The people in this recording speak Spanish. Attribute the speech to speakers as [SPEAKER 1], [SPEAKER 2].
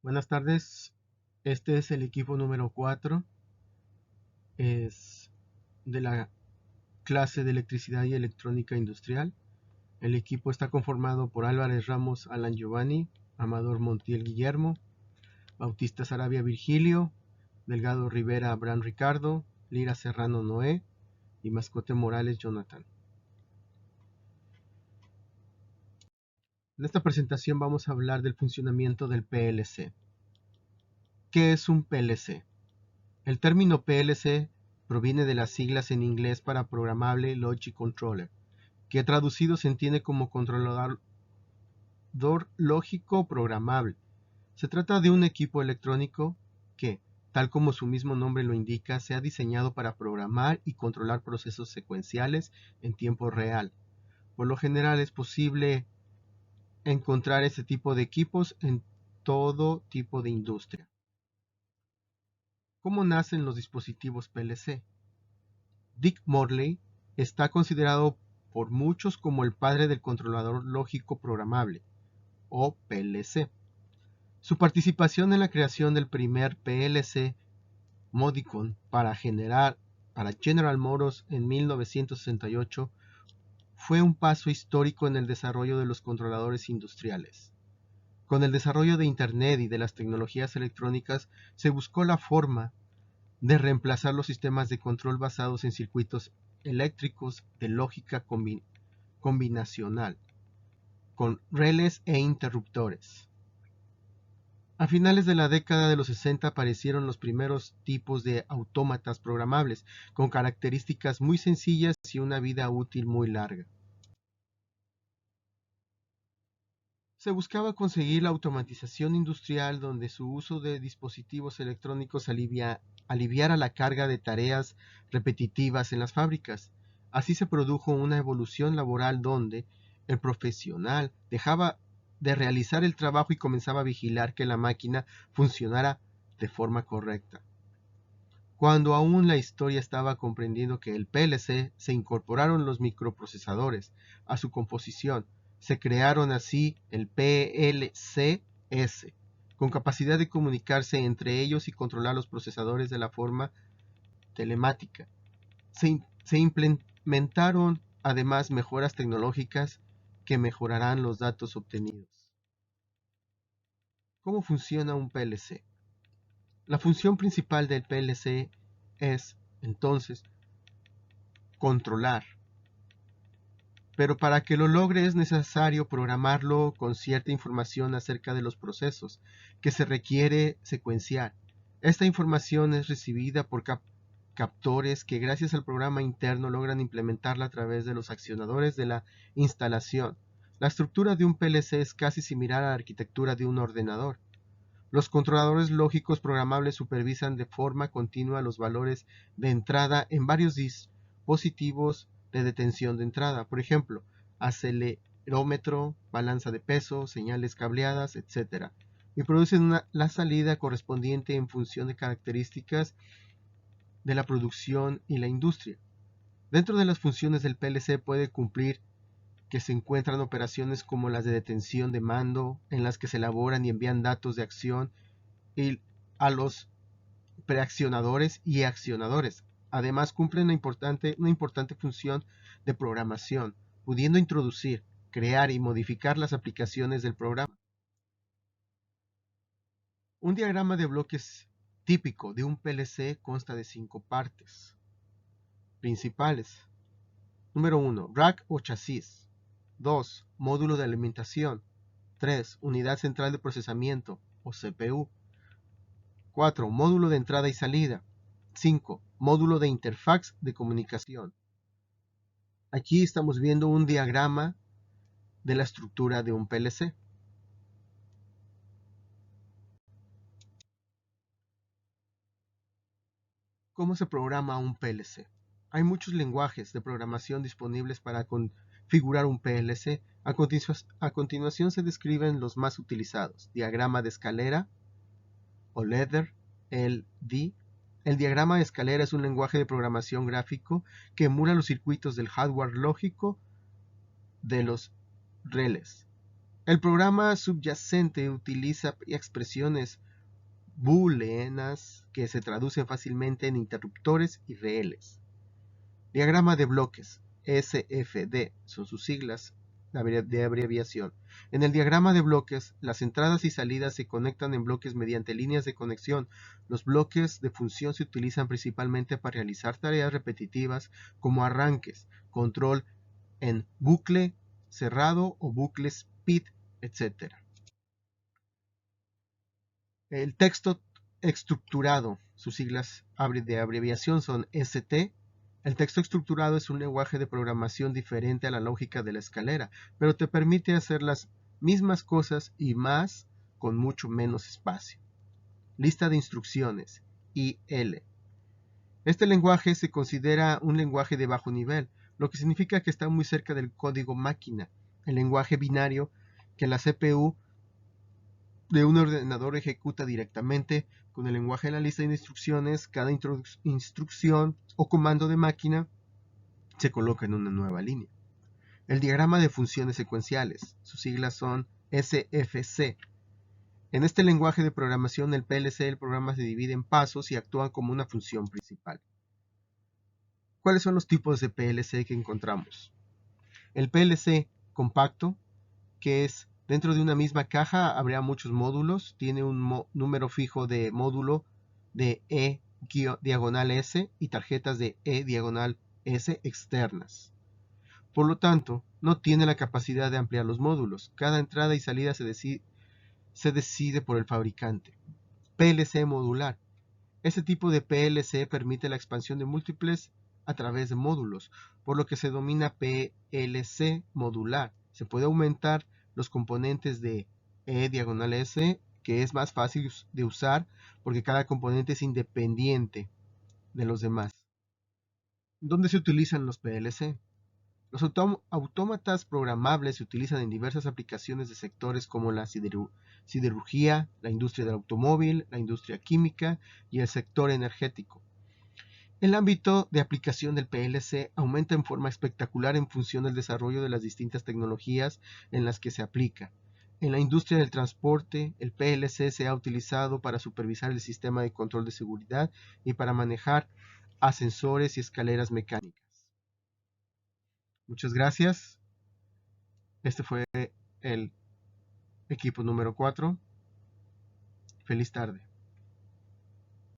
[SPEAKER 1] Buenas tardes, este es el equipo número 4, es de la clase de electricidad y electrónica industrial. El equipo está conformado por Álvarez Ramos Alan Giovanni, Amador Montiel Guillermo, Bautista Sarabia Virgilio, Delgado Rivera Abraham Ricardo, Lira Serrano Noé y Mascote Morales Jonathan. En esta presentación vamos a hablar del funcionamiento del PLC. ¿Qué es un PLC? El término PLC proviene de las siglas en inglés para Programmable Logic Controller, que traducido se entiende como controlador lógico programable. Se trata de un equipo electrónico que, tal como su mismo nombre lo indica, se ha diseñado para programar y controlar procesos secuenciales en tiempo real. Por lo general es posible encontrar este tipo de equipos en todo tipo de industria. ¿Cómo nacen los dispositivos PLC? Dick Morley está considerado por muchos como el padre del controlador lógico programable, o PLC. Su participación en la creación del primer PLC Modicon para General Motors en 1968 fue un paso histórico en el desarrollo de los controladores industriales. Con el desarrollo de Internet y de las tecnologías electrónicas se buscó la forma de reemplazar los sistemas de control basados en circuitos eléctricos de lógica combinacional, con relés e interruptores. A finales de la década de los 60 aparecieron los primeros tipos de autómatas programables, con características muy sencillas y una vida útil muy larga. Se buscaba conseguir la automatización industrial donde su uso de dispositivos electrónicos aliviara la carga de tareas repetitivas en las fábricas. Así se produjo una evolución laboral donde el profesional dejaba de realizar el trabajo y comenzaba a vigilar que la máquina funcionara de forma correcta. Cuando aún la historia estaba comprendiendo que el PLC, se incorporaron los microprocesadores a su composición. Se crearon así el PLC-S, con capacidad de comunicarse entre ellos y controlar los procesadores de la forma telemática. Se implementaron además mejoras tecnológicas que mejorarán los datos obtenidos. ¿Cómo funciona un PLC? La función principal del PLC es, entonces, controlar. Pero para que lo logre es necesario programarlo con cierta información acerca de los procesos que se requiere secuenciar. Esta información es recibida por captores que gracias al programa interno logran implementarla a través de los accionadores de la instalación. La estructura de un PLC es casi similar a la arquitectura de un ordenador. Los controladores lógicos programables supervisan de forma continua los valores de entrada en varios dispositivos de detención de entrada, por ejemplo, acelerómetro, balanza de peso, señales cableadas, etc. Y producen la salida correspondiente en función de características de la producción y la industria. Dentro de las funciones del PLC puede cumplir que se encuentran operaciones como las de detención de mando, en las que se elaboran y envían datos de acción y a los preaccionadores y accionadores. Además, cumplen una importante función de programación, pudiendo introducir, crear y modificar las aplicaciones del programa. Un diagrama de bloques típico de un PLC consta de 5 partes principales. Número 1. Rack o chasis. 2. Módulo de alimentación. 3. Unidad central de procesamiento o CPU. 4. Módulo de entrada y salida. 5. Módulo de interfaz de comunicación. Aquí estamos viendo un diagrama de la estructura de un PLC. ¿Cómo se programa un PLC? Hay muchos lenguajes de programación disponibles para configurar un PLC. A continuación se describen los más utilizados. Diagrama de escalera o ladder, LD. El diagrama de escalera es un lenguaje de programación gráfico que emula los circuitos del hardware lógico de los relés. El programa subyacente utiliza expresiones booleanas que se traducen fácilmente en interruptores y reles. Diagrama de bloques, SFD, son sus siglas de abreviación. En el diagrama de bloques, las entradas y salidas se conectan en bloques mediante líneas de conexión. Los bloques de función se utilizan principalmente para realizar tareas repetitivas como arranques, control en bucle cerrado o bucle speed, etc. El texto estructurado, sus siglas de abreviación son ST. El texto estructurado es un lenguaje de programación diferente a la lógica de la escalera, pero te permite hacer las mismas cosas y más con mucho menos espacio. Lista de instrucciones, IL. Este lenguaje se considera un lenguaje de bajo nivel, lo que significa que está muy cerca del código máquina, el lenguaje binario que la CPU de un ordenador ejecuta directamente. Con el lenguaje de la lista de instrucciones, cada instrucción o comando de máquina se coloca en una nueva línea. El diagrama de funciones secuenciales, sus siglas son SFC. En este lenguaje de programación, el PLC del programa se divide en pasos y actúa como una función principal. ¿Cuáles son los tipos de PLC que encontramos? El PLC compacto, que es dentro de una misma caja, habrá muchos módulos, tiene un número fijo de módulo de E-S y tarjetas de E-S externas. Por lo tanto, no tiene la capacidad de ampliar los módulos. Cada entrada y salida se decide por el fabricante. PLC modular. Este tipo de PLC permite la expansión de múltiples a través de módulos, por lo que se denomina PLC modular. Se puede aumentar los componentes de E-S, que es más fácil de usar porque cada componente es independiente de los demás. ¿Dónde se utilizan los PLC? Los autómatas programables se utilizan en diversas aplicaciones de sectores como la siderurgia, la industria del automóvil, la industria química y el sector energético. El ámbito de aplicación del PLC aumenta en forma espectacular en función del desarrollo de las distintas tecnologías en las que se aplica. En la industria del transporte, el PLC se ha utilizado para supervisar el sistema de control de seguridad y para manejar ascensores y escaleras mecánicas. Muchas gracias. Este fue el equipo número 4. Feliz tarde.